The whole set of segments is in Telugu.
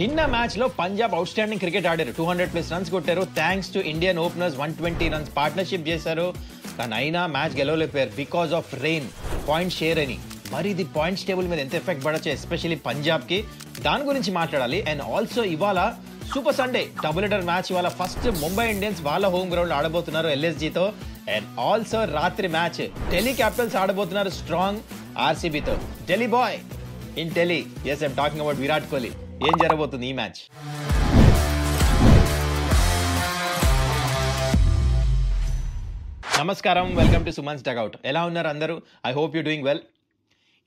నిన్న మ్యాచ్ లో పంజాబ్ అవుట్ స్టాండింగ్ క్రికెట్ ఆడారు. 200+ రన్స్ కొట్టారు. Thanks to Indian openers 120 runs partnership చేశారు. కానీ అయినా మ్యాచ్ గెలవలేకపోయారు because of rain, point share అని. మరి ఇది పాయింట్స్ టేబుల్ మీద ఎంత ఎఫెక్ట్ పడచ్చు, ఎస్పెషల్లీ పంజాబ్ కి, దాని గురించి మాట్లాడాలి. అండ్ ఆల్సో ఇవాళ super Sunday double header match. ఇవాళ ఫస్ట్ ముంబై ఇండియన్స్ వాళ్ళ హోమ్ గ్రౌండ్ ఆడబోతున్నారు ఎల్ఎస్జీతో. అండ్ ఆల్సో రాత్రి మ్యాచ్ ఢిల్లీ క్యాపిటల్స్ ఆడబోతున్నారు స్ట్రాంగ్ ఆర్సీబీతో. Delhi boy in Delhi. Yes, I'm talking about Virat Kohli. ఏం జరగబోతుంది ఈ మ్యాచ్? నమస్కారం, వెల్కమ్ టు సుమన్స్ డగౌట్. ఎలా ఉన్నారు అందరూ? I hope you doing well.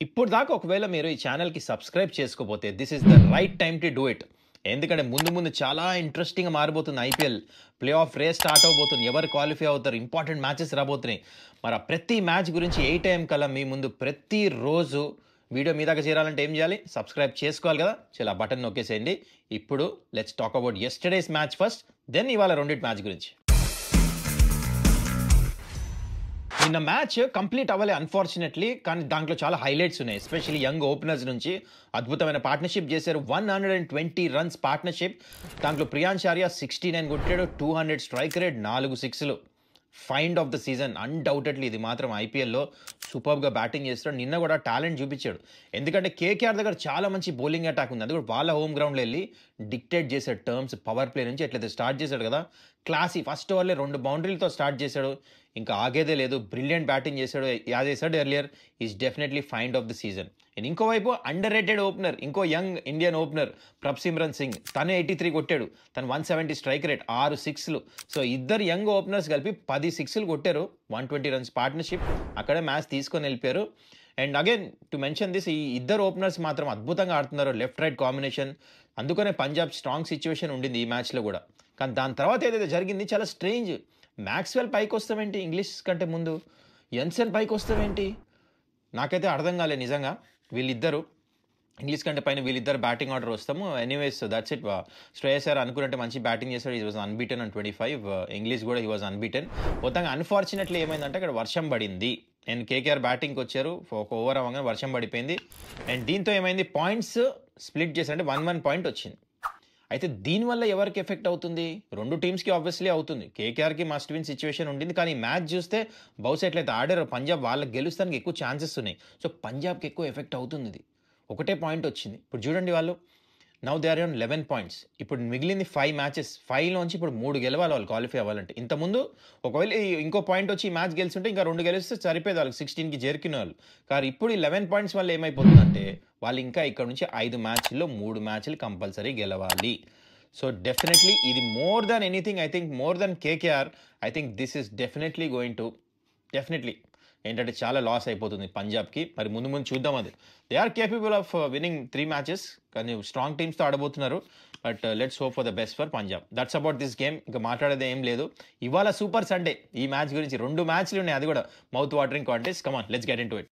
ఇప్పుడు దాకా ఒకవేళ మీరు ఈ ఛానల్కి సబ్స్క్రైబ్ చేసుకోకపోతే this is the right time to do it. ఎందుకంటే ముందు చాలా ఇంట్రెస్టింగ్గా మారిపోతుంది. IPL playoff race start అవబోతుంది. ఎవరు క్వాలిఫై అవుతారు, ఇంపార్టెంట్ మ్యాచెస్ రాబోతున్నాయి. మరి ప్రతి మ్యాచ్ గురించి 8 AM కల్లా మీ ముందు ప్రతిరోజు వీడియో మీ దాకా చేరాలంటే ఏం చేయాలి? సబ్స్క్రైబ్ చేసుకోవాలి కదా. చాలా బటన్ నొక్కేసేయండి. ఇప్పుడు let's talk about yesterday's match first, then ఇవాళ రెండింటి మ్యాచ్ గురించి. నిన్న మ్యాచ్ కంప్లీట్ అవ్వలే అన్ఫార్చునేట్లీ, కానీ దాంట్లో చాలా హైలైట్స్ ఉన్నాయి. ఎస్పెషల్లీ యంగ్ ఓపెనర్స్ నుంచి అద్భుతమైన పార్ట్నర్షిప్ చేశారు. 120 రన్స్ పార్ట్నర్షిప్. దాంట్లో ప్రియాంశ్ ఆర్య 69 కొట్టాడు, 200 స్ట్రైక్ రేట్, 4 సిక్స్లు. Find of the season undoubtedly. ఇది మాత్రం ఐపీఎల్లో సూపర్గా బ్యాటింగ్ చేస్తాడు. నిన్న కూడా టాలెంట్ చూపించాడు. ఎందుకంటే కేకేఆర్ దగ్గర చాలా మంచి బౌలింగ్ అటాక్ ఉంది. అది కూడా వాళ్ళ హోమ్ గ్రౌండ్లో వెళ్ళి డిక్టేట్ చేశాడు టర్మ్స్. పవర్ ప్లే నుంచి ఎట్లయితే స్టార్ట్ చేశాడు కదా, క్లాసీ. ఫస్ట్ ఓవర్లే 2 బౌండరీలతో స్టార్ట్ చేశాడు. ఇంకా ఆగేదే లేదు. బ్రిలియంట్ బ్యాటింగ్ చేశాడు. యాజ్ చేశాడు earlier, is definitely find of the season. And ఇంకోవైపు అండర్ రేటెడ్ ఓపెనర్, ఇంకో young Indian opener Prabhsimran Singh, తను 83 కొట్టాడు. తను 170 స్ట్రైక్ రేట్, 6 సిక్స్లు. సో ఇద్దరు యంగ్ ఓపెనర్స్ కలిపి 10 సిక్స్లు కొట్టారు. 120 రన్స్ పార్ట్నర్షిప్. అక్కడే మ్యాచ్ తీసుకొని వెళ్ళిపోయారు. And again to mention this, ఈ ఇద్దరు ఓపెనర్స్ మాత్రం అద్భుతంగా ఆడుతున్నారు. Left right combination. అందుకనే పంజాబ్ స్ట్రాంగ్ సిచ్యువేషన్ ఉండింది ఈ మ్యాచ్లో కూడా. కానీ దాని తర్వాత ఏదైతే జరిగింది చాలా స్ట్రేంజ్. మ్యాక్స్వెల్ పైకి వస్తామేంటి ఇంగ్లీష్ కంటే ముందు, ఎన్సన్ పైకి వస్తామేంటి, నాకైతే అర్థం కాలేదు నిజంగా. వీళ్ళిద్దరు ఇంగ్లీష్ కంటే పైన వీళ్ళిద్దరు బ్యాటింగ్ ఆర్డర్ వస్తాము. Anyways that's it. Shreyas Iyer అనుకున్నట్టే మంచి బ్యాటింగ్ చేశాడు. He was unbeaten and 25. English కూడా హీ వాజ్ అన్బీటెన్. మొత్తంగా అన్ఫార్చునేట్లీ ఏమైందంటే అక్కడ వర్షం పడింది. అండ్ కేకేఆర్ బ్యాటింగ్కి వచ్చారు. ఒక ఓవర్ అవ్వగానే వర్షం పడిపోయింది. అండ్ దీంతో ఏమైంది, పాయింట్స్ స్ప్లిట్ చేశారంటే 1-1 పాయింట్ వచ్చింది. అయితే దీనివల్ల ఎవరికి ఎఫెక్ట్ అవుతుంది? రెండు టీమ్స్కి ఆబ్వియస్లీ అవుతుంది. కేకేఆర్కి మస్ట్ విన్ సిచ్యువేషన్ ఉండింది. కానీ మ్యాచ్ చూస్తే బహుశా ఎట్లయితే ఆడారో పంజాబ్, వాళ్ళకి గెలుస్తానికి ఎక్కువ ఛాన్సెస్ ఉన్నాయి. సో పంజాబ్కి ఎక్కువ ఎఫెక్ట్ అవుతుంది. ఇది ఒకటే పాయింట్ వచ్చింది. ఇప్పుడు చూడండి, వాళ్ళు now they are on 11 points. ఇప్పుడు మిగిలింది 5 మ్యాచెస్. 5లోంచి ఇప్పుడు 3 గెలవాలి వాళ్ళు క్వాలిఫై అవ్వాలంటే. ఇంతకుముందు ఒకవేళ ఇంకో పాయింట్ వచ్చి ఈ మ్యాచ్ గెలుస్తుంటే ఇంకా 2 గెలిస్తే సరిపోయేది వాళ్ళకి, 16కి చేరుకునే వాళ్ళు. కానీ ఇప్పుడు ఈ 11 పాయింట్స్ వల్ల ఏమైపోతుందంటే వాళ్ళు ఇంకా ఇక్కడ నుంచి 5 మ్యాచ్ల్లో 3 మ్యాచ్లు కంపల్సరీ గెలవాలి. సో డెఫినెట్లీ ఇది more than anything, I think more than KKR, I think this is definitely going to definitely ఏంటంటే చాలా లాస్ అయిపోతుంది పంజాబ్కి. మరి ముందు చూద్దాం. అది they are capable of winning 3 matches, కానీ స్ట్రాంగ్ టీమ్స్తో ఆడబోతున్నారు. But let's hope for the best for Punjab. That's about this game. ఇంకా మాట్లాడేది ఏం లేదు. ఇవాళ సూపర్ సండే. ఈ మ్యాచ్ గురించి 2 మ్యాచ్లు ఉన్నాయి, అది కూడా mouth watering contest. Come on, let's get into it.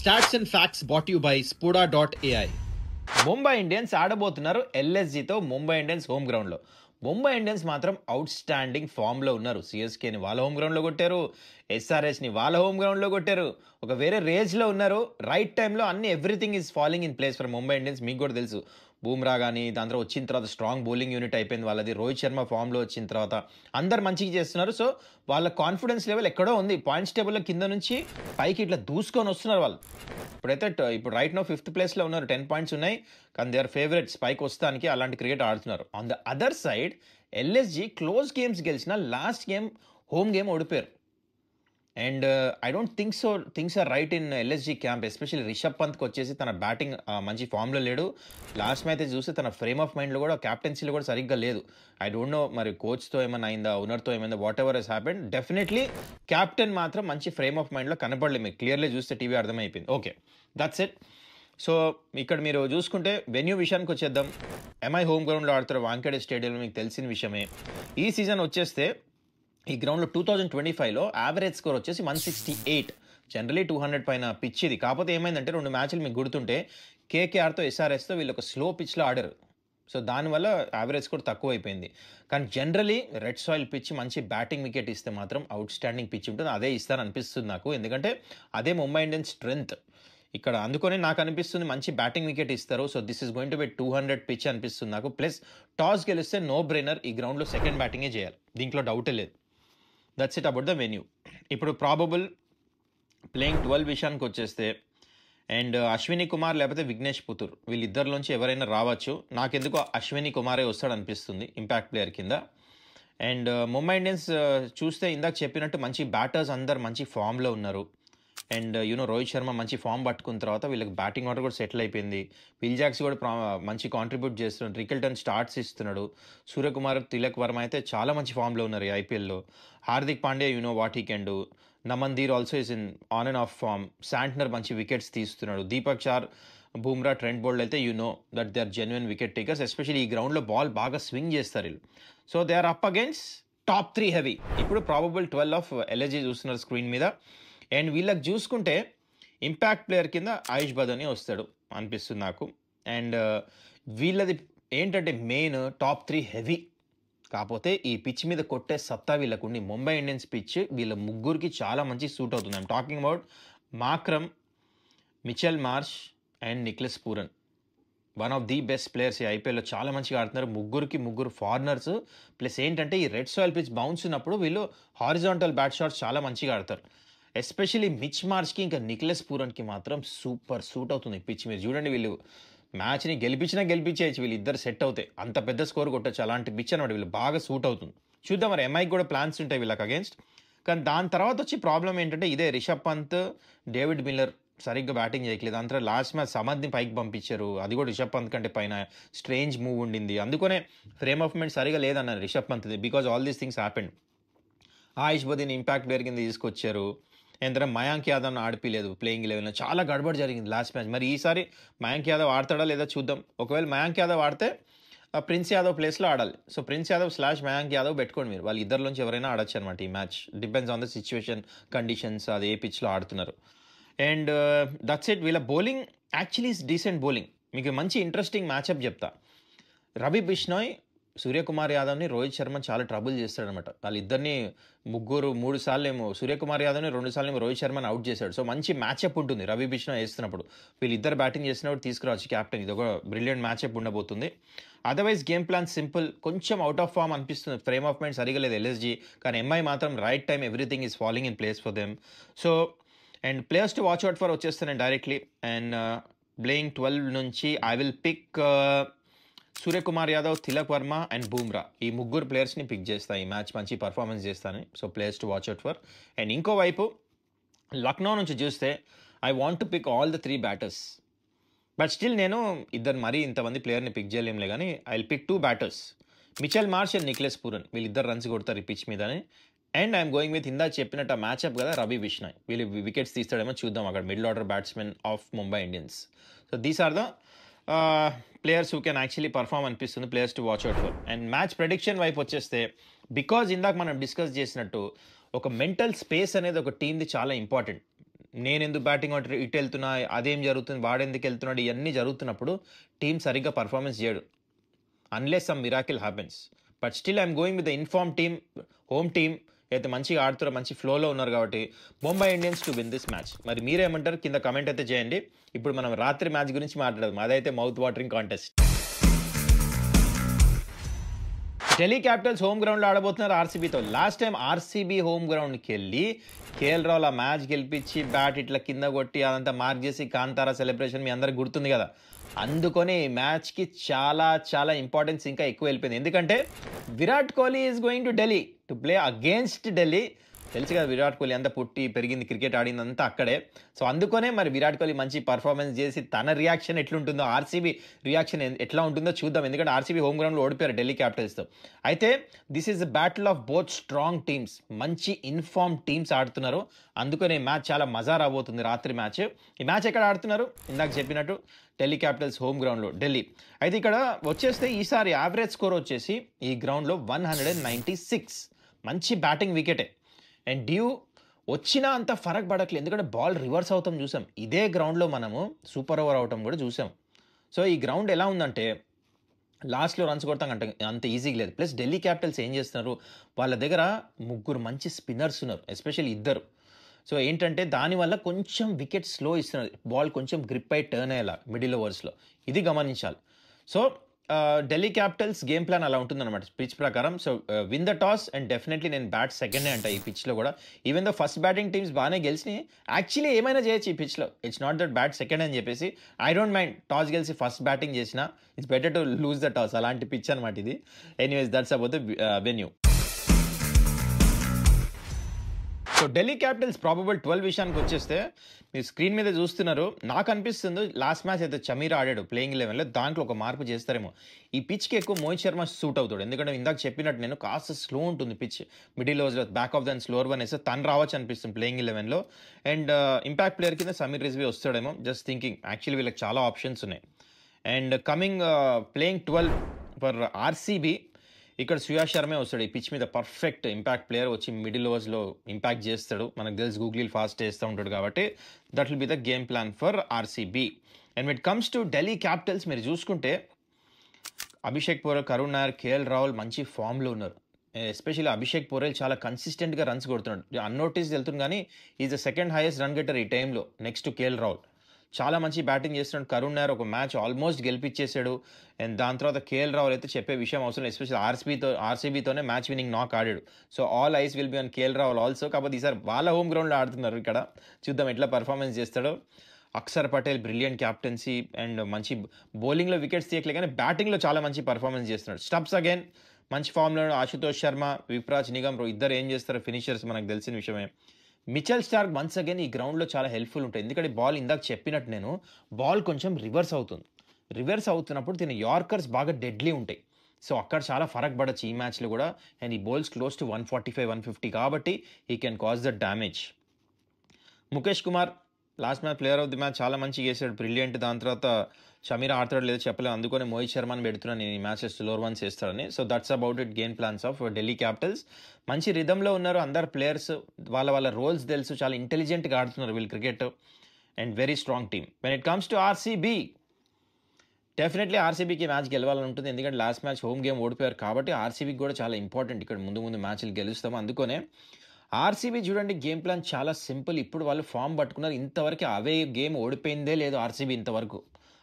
Stats and facts brought you by Spuda.ai. Mumbai Indians ఆడబోతున్నారు ఎల్ఎస్జీతో, ముంబై ఇండియన్స్ హోమ్ గ్రౌండ్లో. ముంబై ఇండియన్స్ మాత్రం అవుట్ స్టాండింగ్ ఫామ్లో ఉన్నారు. సిఎస్కేని వాళ్ళ హోమ్ గ్రౌండ్లో కొట్టారు, ఎస్ఆర్హెచ్ని వాళ్ళ హోమ్ గ్రౌండ్లో కొట్టారు. ఒక వేరే రేంజ్లో ఉన్నారు. రైట్ టైంలో అన్ని everything is falling in place for Mumbai Indians. మీకు కూడా తెలుసు, బూమ్రా కానీ దాని తర్వాత వచ్చిన తర్వాత స్ట్రాంగ్ బౌలింగ్ యూనిట్ అయిపోయింది వాళ్ళది. రోహిత్ శర్మ ఫామ్లో వచ్చిన తర్వాత అందరు మంచిగా చేస్తున్నారు. సో వాళ్ళ కాన్ఫిడెన్స్ లెవెల్ ఎక్కడో ఉంది. పాయింట్స్ టేబుల్లో కింద నుంచి పైకి ఇట్లా దూసుకొని వస్తున్నారు వాళ్ళు. ఇప్పుడు రైట్ నో 5th ప్లేస్లో ఉన్నారు, 10 పాయింట్స్ ఉన్నాయి. కానీ దే ఆర్ ఫేవరెట్స్ పైకి వస్తానికి. అలాంటి క్రికెట్ ఆడుతున్నారు. On the other side LSG close games గెలిచిన, లాస్ట్ గేమ్ హోమ్ గేమ్ ఓడిపోయారు. And I don't think so things are right in LSG camp. Especially Rishabh పంత్కి వచ్చేసి తన బ్యాటింగ్ మంచి ఫామ్లో లేడు. లాస్ట్ మ్యాచ్ చూస్తే తన ఫ్రేమ్ ఆఫ్ మైండ్లో కూడా, క్యాప్టెన్సీలో కూడా సరిగ్గా లేదు. ఐ డోంట్ నో మరి కోచ్తో ఏమైనా అయిందా, ఓనర్తో ఏమైందా, whatever he's happened. Definitely captain మాత్రం మంచి ఫ్రేమ్ ఆఫ్ మైండ్లో కనపడలేదు. మీకు క్లియర్లీ చూస్తే టీవీ అర్థమైపోయింది. Okay, that's it. సో ఇక్కడ మీరు చూసుకుంటే వెన్యూ విషయానికి వచ్చేద్దాం. ఎంఐ హోమ్ గ్రౌండ్లో ఆడుతారు, వాంఖేడే స్టేడియంలో, మీకు తెలిసిన విషయమే. ఈ సీజన్ వచ్చేస్తే ఈ గ్రౌండ్లో 2025లో యావరేజ్ స్కోర్ వచ్చేసి 168. జనరలీ 200 పైన పిచ్ ఇది. కాకపోతే ఏమైందంటే 2 మ్యాచ్లు మీకు గుర్తుంటే కేకేఆర్తో ఎస్ఆర్ఎస్తో వీళ్ళు ఒక స్లో పిచ్లో ఆడారు. సో దానివల్ల యావరేజ్ స్కోర్ తక్కువ అయిపోయింది. కానీ జనరలీ రెడ్ సాయిల్ పిచ్ మంచి బ్యాటింగ్ వికెట్ ఇస్తే మాత్రం అవుట్ స్టాండింగ్ పిచ్ ఉంటుంది. అదే ఇస్తారనిపిస్తుంది నాకు. ఎందుకంటే అదే ముంబై ఇండియన్స్ స్ట్రెంగ్త్. ఇక్కడ అందుకనే నాకు అనిపిస్తుంది మంచి బ్యాటింగ్ వికెట్ ఇస్తారు. So this is going to be 200 pitch అనిపిస్తుంది నాకు. ప్లస్ టాస్ గెలిస్తే నో బ్రెయినర్ ఈ గ్రౌండ్లో సెకండ్ బ్యాటింగే చేయాలి, దీంట్లో డౌటే లేదు. That's it about the venue. ఇప్పుడు ప్రాబబుల్ ప్లేయింగ్ 12 విషయానికి వచ్చేస్తే, అండ్ అశ్విని కుమార్ లేకపోతే విఘ్నేష్ పుతూర్ వీళ్ళిద్దరిలోంచి ఎవరైనా రావచ్చు. నాకెందుకు అశ్విని కుమారే వస్తాడు అనిపిస్తుంది ఇంపాక్ట్ ప్లేయర్ కింద. అండ్ ముంబై ఇండియన్స్ చూస్తే ఇందాక చెప్పినట్టు మంచి బ్యాటర్స్ అందరు మంచి ఫామ్లో ఉన్నారు. అండ్ రోహిత్ శర్మ మంచి ఫామ్ పట్టుకున్న తర్వాత వీళ్ళకి బ్యాటింగ్ ఆర్డర్ కూడా సెటిల్ అయిపోయింది. విల్ జాక్స్ కూడా మంచి కాంట్రిబ్యూట్ చేస్తున్నాడు, రికల్టన్ స్టార్ట్స్ ఇస్తున్నాడు. సూర్యకుమార్, తిలక్ వర్మ అయితే చాలా మంచి ఫామ్లో ఉన్నారు ఈ ఐపీఎల్లో. Hardik Pandya what he can do. నమన్దీర్ also is in on and of form. Santner మంచి వికెట్స్ తీస్తున్నాడు. దీపక్ చార్, బూమ్రా, ట్రెంట్ బోల్డ్ అయితే that they are genuine wicket takers. Especially ఈ గ్రౌండ్లో బాల్ బాగా స్వింగ్ చేస్తారు వీళ్ళు. So they are up against top 3 heavy. ఇప్పుడు ప్రాబబుల్ 12 ఆఫ్ ఎల్ఎస్జీ చూస్తున్నారు స్క్రీన్ మీద. అండ్ వీళ్ళకి చూసుకుంటే ఇంపాక్ట్ ప్లేయర్ కింద ఆయుష్ బదోని వస్తాడు అనిపిస్తుంది నాకు. అండ్ వీళ్ళది ఏంటంటే మెయిన్ టాప్ 3 హెవీ. కాకపోతే ఈ పిచ్ మీద కొట్టే సత్తా వీళ్ళకు ఉండి, ముంబై ఇండియన్స్ పిచ్ వీళ్ళ ముగ్గురికి చాలా మంచి సూట్ అవుతుంది. I'm talking about Markram, Mitchell Marsh and Nicholas Pooran. One of the best players ఈ ఐపీఎల్లో, చాలా మంచిగా ఆడుతున్నారు. ముగ్గురు ఫారినర్స్. ప్లస్ ఏంటంటే ఈ రెడ్ సాయిల్ పిచ్ బౌన్స్ ఉన్నప్పుడు వీళ్ళు హారిజాంటల్ బ్యాట్ షాట్స్ చాలా మంచిగా ఆడతారు. ఎస్పెషల్లీ మిచ్ మార్ష్కి ఇంకా నిక్లెస్ పూరన్కి మాత్రం సూపర్ సూట్ అవుతుంది పిచ్. మీరు చూడండి, వీళ్ళు మ్యాచ్ని గెలిపించేయచ్చు వీళ్ళు ఇద్దరు సెట్ అవుతాయి. అంత పెద్ద స్కోర్ కొట్టచ్చు అలాంటి పిచ్ అనమాట. వీళ్ళు బాగా సూట్ అవుతుంది. చూద్దాం మరి ఎంఐకి కూడా ప్లాన్స్ ఉంటాయి వీళ్ళకి అగేన్స్ట్. కానీ దాని తర్వాత వచ్చి ప్రాబ్లం ఏంటంటే ఇదే రిషబ్ పంత్, డేవిడ్ మిల్లర్ సరిగ్గా బ్యాటింగ్ చేయట్లేదు. అంతా లాస్ట్ మ్యాచ్ సమద్ని పైకి పంపించారు, అది కూడా రిషబ్ పంత్ కంటే పైన స్ట్రేంజ్ మూవ్ ఉండింది. అందుకనే ఫ్రేమ్ ఆఫ్ మైండ్ సరిగా లేదన్నారు రిషబ్ పంత్ది, because all these things happened. Ayush Badoni impact player కింద తీసుకొచ్చారు. ఏంటంటే మయాంక్ యాదవ్ని ఆడిపిలేదు ప్లేయింగ్ 11లో. చాలా గడబడి జరిగింది లాస్ట్ మ్యాచ్. మరి ఈసారి మయాంక్ యాదవ్ ఆడతాడా లేదా చూద్దాం. ఒకవేళ మయాంక్ యాదవ్ ఆడితే ప్రిన్స్ యాదవ్ ప్లేస్లో ఆడాలి. సో ప్రిన్స్ యాదవ్ / మయాంక్ యాదవ్ పెట్టుకోండి మీరు. వాళ్ళు ఇద్దరిలోంచి ఎవరైనా ఆడొచ్చు అనమాట ఈ match. Depends on the situation, conditions, అది ఏ పిచ్లో ఆడుతున్నారు. And that's it. వీళ్ళ బౌలింగ్ యాక్చువల్లీ డీసెంట్ బౌలింగ్. మీకు మంచి ఇంట్రెస్టింగ్ మ్యాచ్అప్ చెప్తా. రవి బిష్నాయ్, సూర్యకుమార్ యాదవ్ని రోహిత్ శర్మ చాలా ట్రబుల్ చేస్తాడనమాట. వాళ్ళిద్దరిని 3 సార్లు ఏమో సూర్యకుమార్ యాదవ్ని 2 సార్లు ఏమో రోహిత్ శర్మని అవుట్ చేశాడు. సో మంచి మ్యాచ్అప్ ఉంటుంది రవి బిష్నాయ్ వేస్తున్నప్పుడు. వీళ్ళిద్దరు బ్యాటింగ్ చేసినప్పుడు తీసుకురావచ్చు క్యాప్టెన్. ఇది ఒక బ్రిలియంట్ మ్యాచ్అప్ ఉండబోతుంది. Otherwise game plan simple. కొంచెం అవుట్ ఆఫ్ ఫామ్ అనిపిస్తుంది, ఫ్రేమ్ ఆఫ్ మైండ్ సరిగా లేదు ఎల్ఎస్జీ. కానీ ఎంఐ మాత్రం right time, everything is following in place for them. So and players to watch out for వచ్చేస్తాను డైరెక్ట్లీ. అండ్ ప్లేయింగ్ 12 నుంచి I will pick Suryakumar Yadav, Tilak Varma and Bumrah. ఈ 3 ప్లేయర్స్ని పిక్ చేస్తాను ఈ మ్యాచ్. మంచి పర్ఫార్మెన్స్ చేస్తాను. So players to watch out for. And ఇంకోవైపు లక్నో నుంచి చూస్తే I want to pick all the 3 batters. But still నేను మరీ ఇంతమంది ప్లేయర్ని పిక్ చేయలేంలే, కానీ I will pick 2 batters, Mitchell Marsh and Nicholas Pooran. వీళ్ళిద్దరు రన్స్ కొడతారు ఈ పిచ్ మీదని. అండ్ ఐఎమ్ గోయింగ్ విత్ ఇందా చెప్పినట్టు మ్యాచ్అప్ కదా రవి బిష్నాయ్. వీళ్ళు వికెట్స్ తీస్తాడేమో చూద్దాం అక్కడ, middle order batsmen of Mumbai Indians. So these are the players who can actually perform అనిపిస్తుంది, players to watch out for. And match prediction వైపు వచ్చేస్తే, బికాజ్ ఇందాక మనం డిస్కస్ చేసినట్టు ఒక మెంటల్ స్పేస్ అనేది ఒక టీమ్ది చాలా ఇంపార్టెంట్. నేను ఎందుకు బ్యాటింగ్ ఇటు వెళ్తున్నా, అదేం జరుగుతుంది, వాడెందుకు వెళ్తున్నాడు, ఇవన్నీ జరుగుతున్నప్పుడు టీం సరిగ్గా పర్ఫార్మెన్స్ చేయడు unless some miracle happens. But still I'm going with the inform team, home team అయితే మంచిగా ఆడుతున్నారు, మంచి ఫ్లోలో ఉన్నారు కాబట్టి Mumbai Indians to win this match. మరి మీరేమంటారు కింద కమెంట్ అయితే చేయండి. ఇప్పుడు మనం రాత్రి మ్యాచ్ గురించి మాట్లాడదాం. అదైతే mouth watering contest. Delhi Capitals home గ్రౌండ్లో ఆడబోతున్నారు ఆర్సీబీతో. లాస్ట్ టైం ఆర్సీబీ హోమ్ గ్రౌండ్కి వెళ్ళి కేఎల్ రావుల్ ఆ మ్యాచ్ గెలిపించి బ్యాట్ ఇట్లా కింద కొట్టి అదంతా మార్క్ చేసి కాంతారా సెలబ్రేషన్ మీ అందరికి గుర్తుంది కదా. అందుకని ఈ మ్యాచ్కి చాలా చాలా ఇంపార్టెన్స్ ఇంకా ఎక్కువ వెళ్ళిపోయింది. ఎందుకంటే Virat Kohli is going to Delhi to play against Delhi. తెలుసు కదా విరాట్ కోహ్లీ అంతా పుట్టి పెరిగింది, క్రికెట్ ఆడిందంతా అక్కడే. సో అందుకనే మరి విరాట్ కోహ్లీ మంచి పర్ఫార్మెన్స్ చేసి తన రియాక్షన్ ఎట్లుంటుందో, ఆర్సీబీ రియాక్షన్ ఎట్లా ఉంటుందో చూద్దాం. ఎందుకంటే ఆర్సీబీ హోమ్ గ్రౌండ్లో ఓడిపోయారు ఢిల్లీ క్యాపిటల్స్తో. అయితే this is battle of both strong teams, మంచి ఇన్ఫార్మ్ టీమ్స్ ఆడుతున్నారు. అందుకనే మ్యాచ్ చాలా మజా రాబోతుంది రాత్రి మ్యాచ్. ఈ మ్యాచ్ ఎక్కడ ఆడుతున్నారు ఇందాక చెప్పినట్టు ఢిల్లీ క్యాపిటల్స్ హోమ్ గ్రౌండ్లో ఢిల్లీ. అయితే ఇక్కడ వచ్చేస్తే ఈసారి యావరేజ్ స్కోర్ వచ్చేసి ఈ గ్రౌండ్లో 196. మంచి బ్యాటింగ్ వికెటే. అండ్ డ్యూ వచ్చినా అంత ఫరక్ పడట్లేదు, ఎందుకంటే బాల్ రివర్స్ అవటం చూసాం. ఇదే గ్రౌండ్లో మనము సూపర్ ఓవర్ అవటం కూడా చూసాం. సో ఈ గ్రౌండ్ ఎలా ఉందంటే లాస్ట్లో రన్స్ కొడతాం అంటే అంత ఈజీగా లేదు. ప్లస్ ఢిల్లీ క్యాపిటల్స్ ఏం చేస్తున్నారు, వాళ్ళ దగ్గర 3 మంచి స్పిన్నర్స్ ఉన్నారు, ఎస్పెషల్లీ 2. సో ఏంటంటే దానివల్ల కొంచెం వికెట్ స్లో ఇస్తున్నది. బాల్ కొంచెం గ్రిప్ అయి టర్న్ అయ్యేలా మిడిల్ ఓవర్స్‌లో. ఇది గమనించాలి. So Delhi Capitals game plan అలా ఉంటుందన్నమాట పిచ్ ప్రకారం. So win the toss and definitely నేను బ్యాట్ సెకండే అంట ఈ పిచ్‌లో కూడా. Even though first batting teams బాగానే గెలిచినాయి. యాక్చువల్లీ ఏమైనా చేయొచ్చు ఈ పిచ్‌లో. It's not that bat second అని చెప్పేసి ఐ డోంట్ మైండ్ టాస్ గెలిచి ఫస్ట్ బ్యాటింగ్ చేసినా it's better to lose the toss. అలాంటి పిచ్ అనమాట ఇది. Anyways that's about the venue. So Delhi Capitals probable 12 విషయానికి వచ్చేస్తే మీరు స్క్రీన్ మీద చూస్తున్నారు. నాకు అనిపిస్తుంది లాస్ట్ మ్యాచ్ అయితే చమీరా ఆడాడు ప్లేయింగ్ 11లో, దాంట్లో ఒక మార్పు చేస్తారేమో. ఈ పిచ్కి ఎక్కువ మోహిత్ శర్మ సూట్ అవుతాడు. ఎందుకంటే ఇందాక చెప్పినట్టు నేను కాస్త స్లో ఉంటుంది పిచ్, మిడిల్ ఓవర్స్లో back of than slower one వేస్తే తను రావచ్చు అనిపిస్తుంది ప్లేయింగ్ 11లో. అండ్ ఇంపాక్ట్ ప్లేయర్ కింద సమీర్ రిజ్వీ వస్తాడేమో, జస్ట్ థింకింగ్. యాక్చువల్లీ వీళ్ళకి చాలా ఆప్షన్స్ ఉన్నాయి. And coming playing 12 for RCB, ఇక్కడ శ్రేయస్ శర్మే వస్తాడు ఈ పిచ్ మీద. పర్ఫెక్ట్ ఇంపాక్ట్ ప్లేయర్ వచ్చి మిడిల్ ఓవర్స్లో ఇంపాక్ట్ చేస్తాడు. మనకు తెలుసు గూగ్లీ ఫాస్ట్ చేస్తూ ఉంటాడు కాబట్టి that will be the game plan for RCB. And when it comes to Delhi Capitals మీరు చూసుకుంటే అభిషేక్ పోరెల్, కరుణ్ నాయర్, కేఎల్ రాహుల్ మంచి ఫామ్లో ఉన్నారు. ఎస్పెషల్లీ అభిషేక్ పోరెల్ చాలా కన్సిస్టెంట్గా రన్స్ కొడుతున్నాడు. అన్నోటీస్ వెళ్తుంది కానీ is the second highest run getter ఈ టైంలో నెక్స్ట్ కేఎల్ రాహుల్. చాలా మంచి బ్యాటింగ్ చేస్తున్నాడు. కరుణ్ నాయర్ ఒక మ్యాచ్ ఆల్మోస్ట్ గెలిపించేసాడు. అండ్ దాని తర్వాత కేఎల్ రాహుల్ అయితే చెప్పే విషయం అవసరం, ఎస్పెషల్లీ ఆర్సీబీతోనే మ్యాచ్ విన్నింగ్ నాక్ ఆడాడు. So all ice will be on KL Rahul also. కాకపోతే ఈసారి వాళ్ళ హోమ్ గ్రౌండ్లో ఆడుతున్నారు. ఇక్కడ చూద్దాం ఎట్లా పర్ఫార్మెన్స్ చేస్తాడో. Axar Patel brilliant captaincy and మంచి బౌలింగ్లో వికెట్స్ తీయట్లే కానీ బ్యాటింగ్లో చాలా మంచి పర్ఫార్మెన్స్ చేస్తున్నాడు. స్టబ్స్ అగైన్ మంచి ఫామ్లో. ఆశుతోష్ శర్మ, విప్రాజ్ నిగమ్ ఇద్దరు ఏం చేస్తారో ఫినిషర్స్ మనకు తెలిసిన విషయమే. మిచెల్ స్టార్క్ వన్స్ అగైన్ ఈ గ్రౌండ్లో చాలా హెల్ప్ఫుల్ ఉంటాయి. ఎందుకంటే బాల్ ఇందాక చెప్పినట్టు నేను బాల్ కొంచెం రివర్స్ అవుతుంది. రివర్స్ అవుతున్నప్పుడు దీని యార్కర్స్ బాగా డెడ్లీ ఉంటాయి. సో అక్కడ చాలా ఫరక్ పడచ్చు ఈ మ్యాచ్లో కూడా. అండ్ ఈ బౌల్స్ క్లోజ్ టు 145, 150 కాబట్టి he can cause the damage. Mukesh Kumar last match player of the match, చాలా మంచిగా చేశాడు, బ్రిలియంట్. దాని తర్వాత షమీరా ఆడతాడు లేదో చెప్పలేదు, అందుకని మోహిత్ శర్మని పెడుతున్నాను నేను ఈ మ్యాచెస్ స్లోర్ వన్స్ చేస్తాడని. So that's about it game plans of Delhi Capitals. మంచి రిథంలో ఉన్నారు అందరు ప్లేయర్స్, వాళ్ళ రోల్స్ తెలుసు, చాలా ఇంటెలిజెంట్గా ఆడుతున్నారు వీళ్ళు cricket. And very strong team. When it comes to RCB, definitely ఆర్సీబీకి మ్యాచ్ గెలవాలని ఉంటుంది. ఎందుకంటే లాస్ట్ మ్యాచ్ హోమ్ గేమ్ ఓడిపోయారు కాబట్టి ఆర్సీబీకి కూడా చాలా ఇంపార్టెంట్ ఇక్కడ ముందు మ్యాచ్లు గెలుస్తాము. అందుకనే ఆర్సీబీ చూడండి గేమ్ ప్లాన్ చాలా సింపుల్. ఇప్పుడు వాళ్ళు ఫామ్ పట్టుకున్నారు. ఇంతవరకు అవే గేమ్ ఓడిపోయిందే లేదు ఆర్సీబీ ఇంతవరకు.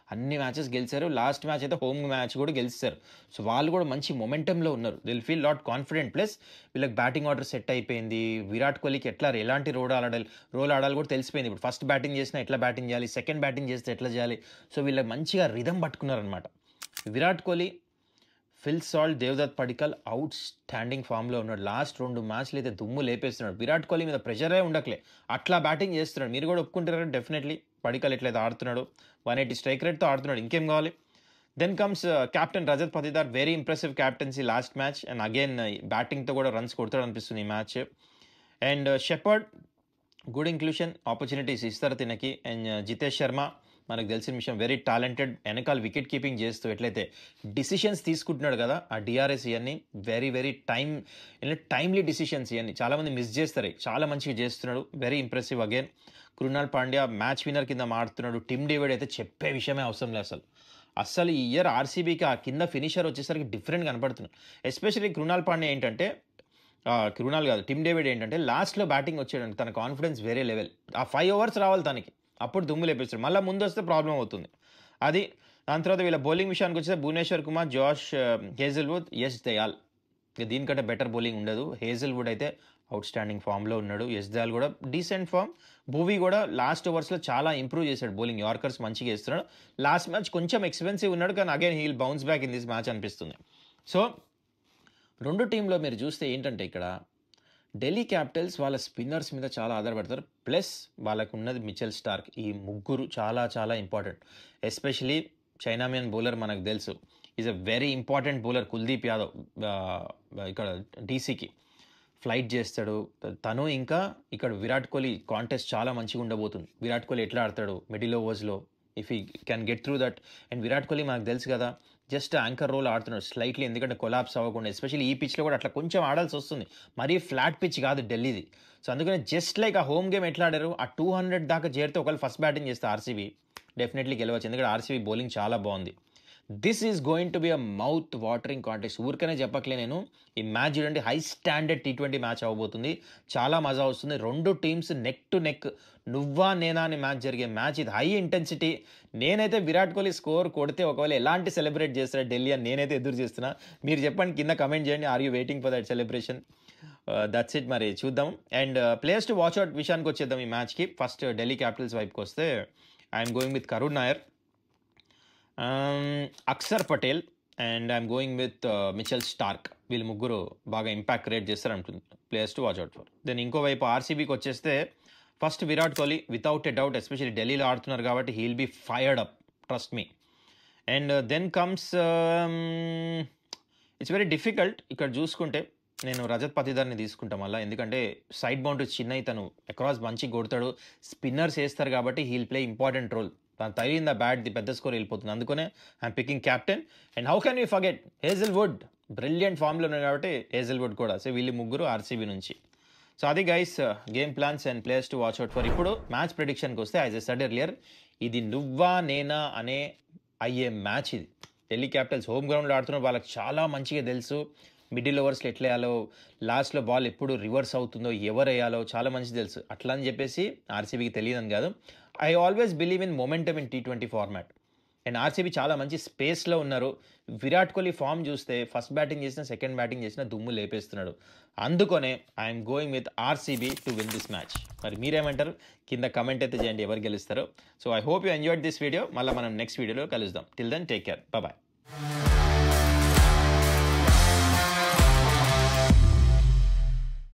అన్ని మ్యాచెస్ గెలిచారు. లాస్ట్ మ్యాచ్ అయితే హోమ్ మ్యాచ్ కూడా గెలిచారు. సో వాళ్ళు కూడా మంచి మొమెంటంలో ఉన్నారు. Dil feel lot confident. Plus వీళ్ళకి బ్యాటింగ్ ఆర్డర్ సెట్ అయిపోయింది. విరాట్ కోహ్లీకి ఎలాంటి రోల్ ఆడాలి కూడా తెలిసిపోయింది. ఇప్పుడు ఫస్ట్ బ్యాటింగ్ చేసినా ఎట్లా బ్యాటింగ్ చేయాలి, సెకండ్ బ్యాటింగ్ చేస్తే ఎట్లా చేయాలి. సో వీళ్ళకి మంచిగా రిథం పట్టుకున్నారనమాట. Virat Kohli, Phil Salt, Devdutt Padikkal outstanding ఫామ్లో ఉన్నాడు. లాస్ట్ 2 మ్యాచ్లు అయితే దుమ్ము లేపేస్తున్నాడు. విరాట్ కోహ్లీ మీద ప్రెషరే ఉండట్లే, అట్లా బ్యాటింగ్ చేస్తున్నాడు. మీరు కూడా ఒప్పుకుంటారు డెఫినెట్లీ. పడికల్ ఎట్లయితే ఆడుతున్నాడు, 180 స్ట్రైక్ రేట్తో ఆడుతున్నాడు, ఇంకేం కావాలి. Then comes captain Rajat Patidar, very impressive captaincy last match. And again బ్యాటింగ్తో కూడా రన్స్ కొడతాడు అనిపిస్తుంది ఈ match. And Shepherd good inclusion, opportunities ఇస్తారు తినకి. అండ్ జితేష్ శర్మ మనకు తెలిసిన విషయం, వెరీ టాలెంటెడ్, వెనకాల వికెట్ కీపింగ్ చేస్తూ ఎట్లయితే డిసిషన్స్ తీసుకుంటున్నాడు కదా ఆ డిఆర్ఎస్, ఇవన్నీ వెరీ టైమ్లీ డిసిషన్స్. ఇవన్నీ చాలామంది మిస్ చేస్తారు, చాలా మంచిగా చేస్తున్నాడు, very impressive. Again Krunal Pandya match winner కింద మాడుతున్నాడు. టిమ్ డేవిడ్ అయితే చెప్పే విషయమే అవసరం లేదు అసలు ఈ ఇయర్ ఆర్సీబీకి ఆ కింద ఫినిషర్ వచ్చేసరికి డిఫరెంట్ కనపడుతున్నాడు. ఎస్పెషల్లీ కృణాల్ పాండ్యా ఏంటంటే, కృణాల్ కాదు టిమ్ డేవిడ్ ఏంటంటే లాస్ట్లో బ్యాటింగ్ వచ్చాడు, తన కాన్ఫిడెన్స్ వేరే లెవెల్. ఆ 5 overs రావాలి తనకి, అప్పుడు దుమ్ము లేపిస్తాడు. మళ్ళీ ముందు వస్తే ప్రాబ్లం అవుతుంది అది. దాని తర్వాత వీళ్ళ బౌలింగ్ విషయానికి వచ్చేస్తే భువనేశ్వర్ కుమార్, జాష్ హేజల్వుడ్, యష్ దయాల్. దీనికంటే బెటర్ బౌలింగ్ ఉండదు. హేజల్వుడ్ అయితే అవుట్ స్టాండింగ్ ఫామ్లో ఉన్నాడు. యష్ దయాల్ కూడా డీసెంట్ ఫామ్. భూవీ కూడా లాస్ట్ ఓవర్స్లో చాలా ఇంప్రూవ్ చేశాడు బౌలింగ్, యార్కర్స్ మంచిగా వేస్తున్నాడు. లాస్ట్ మ్యాచ్ కొంచెం ఎక్స్పెన్సివ్ ఉన్నాడు కానీ again he'll bounce back in this match అనిపిస్తుంది. సో రెండు టీంలో మీరు చూస్తే ఏంటంటే ఇక్కడ ఢిల్లీ క్యాపిటల్స్ వాళ్ళ స్పిన్నర్స్ మీద చాలా ఆధారపడతారు. ప్లస్ వాళ్ళకు ఉన్నది మిచెల్ స్టార్క్. ఈ ముగ్గురు చాలా ఇంపార్టెంట్. ఎస్పెషలీ చైనామియన్ బౌలర్ మనకు తెలుసు, is a very important bowler. Kuldeep Yadav ఇక్కడ డీసీకి ఫ్లైట్ చేస్తాడు తను. ఇంకా ఇక్కడ విరాట్ కోహ్లీ కాంటెస్ట్ చాలా మంచిగా ఉండబోతుంది. విరాట్ కోహ్లీ ఎట్లా ఆడతాడు మిడిల్ ఓవర్స్లో, if he can get through that. And Virat Kohli మనకు తెలుసు కదా జస్ట్ యాంకర్ రోల్ ఆడుతున్నాడు స్లైట్లీ, ఎందుకంటే కొలాప్స్ అవ్వకుండా. ఎస్పెషల్లీ ఈ పిచ్లో కూడా అట్లా కొంచెం ఆడాల్సి వస్తుంది, మరీ ఫ్లాట్ పిచ్ కాదు ఢిల్లీది. సో అందుకని జస్ట్ లైక్ ఆ హోమ్ గేమ్ ఎట్లా ఆడారు, ఆ 200 దాకా చేరితే ఒకవేళ ఫస్ట్ బ్యాటింగ్ చేస్తే ఆర్సీబీ డెఫినెట్లీ గెలవచ్చు. ఎందుకంటే ఆర్సీబీ బౌలింగ్ చాలా బాగుంది. This is going to be a mouth watering contest. ఊరికనే చెప్పట్లే నేను. ఈ మ్యాచ్ చూడండి, హై స్టాండర్డ్ T20 మ్యాచ్ అవ్వబోతుంది. చాలా మజా వస్తుంది. 2 టీమ్స్ నెక్ టు నెక్, నువ్వా నేనా అని మ్యాచ్ జరిగే మ్యాచ్ ఇది. High intensity. నేనైతే విరాట్ కోహ్లీ స్కోర్ కొడితే ఒకవేళ ఎలాంటి సెలబ్రేట్ చేస్తారా ఢిల్లీ అని నేనైతే ఎదురు చేస్తున్నా. మీరు చెప్పండి, కింద కమెంట్ చేయండి. Are you waiting for that celebration? That's it. మరి చూద్దాం. And players to watch out విషయానికి వచ్చేద్దాం ఈ మ్యాచ్కి. ఫస్ట్ ఢిల్లీ క్యాపిటల్స్ వైపుకి వస్తే I'm going with Karun Nair, Axar Patel, and I'm going with Mitchell Starc. వీళ్ళు ముగ్గురు బాగా ఇంపాక్ట్ క్రియేట్ చేస్తారు అంటుంది. Players to watch out for. Then ఇంకోవైపు ఆర్సీబీకి వచ్చేస్తే first Virat Kohli without a doubt, especially ఢిల్లీలో ఆడుతున్నారు కాబట్టి he'll be fired up, trust me. And then comes, it's very difficult. ఇక్కడ చూసుకుంటే నేను రజత్ పతిదార్ని తీసుకుంటాం మళ్ళీ, ఎందుకంటే సైడ్ బౌండరీ చిన్న, తను అక్రాస్ మంచిగా కొడతాడు, స్పిన్నర్స్ వేస్తారు కాబట్టి హీల్ ప్లే ఇంపార్టెంట్ రోల్. తను తగిలిందా బ్యాట్ ది పెద్ద స్కోర్ వెళ్ళిపోతుంది. అందుకనే I'm picking captain. And how can you forget Hazlewood, brilliant ఫామ్లో ఉన్నాయి కాబట్టి హేజల్వుడ్ కూడా. సో వీళ్ళు ముగ్గురు ఆర్సీబీ నుంచి. సో అది guys game plans and players to watch out for. ఇప్పుడు మ్యాచ్ ప్రిడిక్షన్కి వస్తే, యాజ్ ఎ సెడ్ ఎర్లియర్, ఇది నువ్వా నేనా అనే అయ్యే మ్యాచ్ ఇది. ఢిల్లీ క్యాపిటల్స్ హోమ్ గ్రౌండ్లో ఆడుతున్నారు, వాళ్ళకి చాలా మంచిగా తెలుసు మిడిల్ ఓవర్స్లో ఎట్లా వేయాలో, లాస్ట్లో బాల్ ఎప్పుడు రివర్స్ అవుతుందో, ఎవరు వేయాలో చాలా మంచిగా తెలుసు. అట్లా అని చెప్పేసి ఆర్సీబీకి తెలియదని కాదు. I always believe in momentum in T20 format. And RCB చాలా మంచి స్పేస్లో ఉన్నారు. విరాట్ కోహ్లీ ఫామ్ చూస్తే ఫస్ట్ బ్యాటింగ్ చేసిన, సెకండ్ బ్యాటింగ్ చేసిన దుమ్ము లేపేస్తున్నాడు. అందుకనే I'm going with RCB to win this match. మరి మీరేమంటారు? కింద కమెంట్ అయితే చేయండి ఎవరు గెలుస్తారో. So I hope you enjoyed this video. మళ్ళీ మనం నెక్స్ట్ వీడియోలో కలుద్దాం. Till then take care, bye.